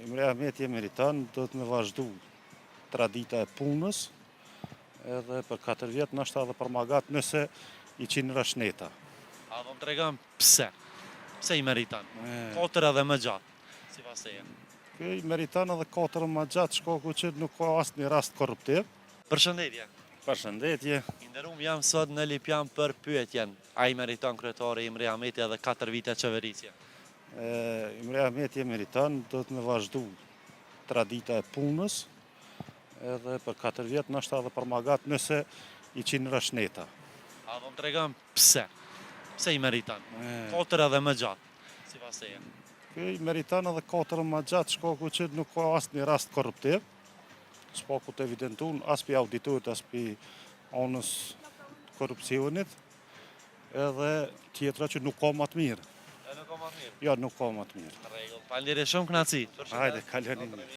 Imre Ahmeti e meriton, do të me vazhdu tradita e punës, edhe për 4 vjetë nështë edhe për magat nëse i qinë rashneta. A do më tregëm pse? Pse i meriton? 4 edhe më gjatë, si pas teje. I meriton edhe 4 më gjatë, shkoku që nuk ka asë një rast korruptiv. Përshëndetje. Përshëndetje. I nderuar jam sot në Lipjan për pyetjen. A i meriton kryetari Imre Ahmeti edhe 4 vite qeverisje? Imre Ahmeti e meriton, do të me vazhdu tradita e punës, edhe për 4 vjetë nështë edhe për magat nëse i qinë rashneta. A do më tregëm pse? Pse i meriton? 4 edhe më gjatë, si pas teje. I meriton edhe 4 më gjatë, shkoku që nuk ka asë një rast korruptiv, s'paku të evidentun as për auditorit, as për anës korupcionit, edhe tjetra që nuk ka më të mirë. E nuk ka më të mirë? Ja, nuk ka më të mirë. Rregull. Faleminderit shumë, kënaqësi. Hajde, kaloni mirë.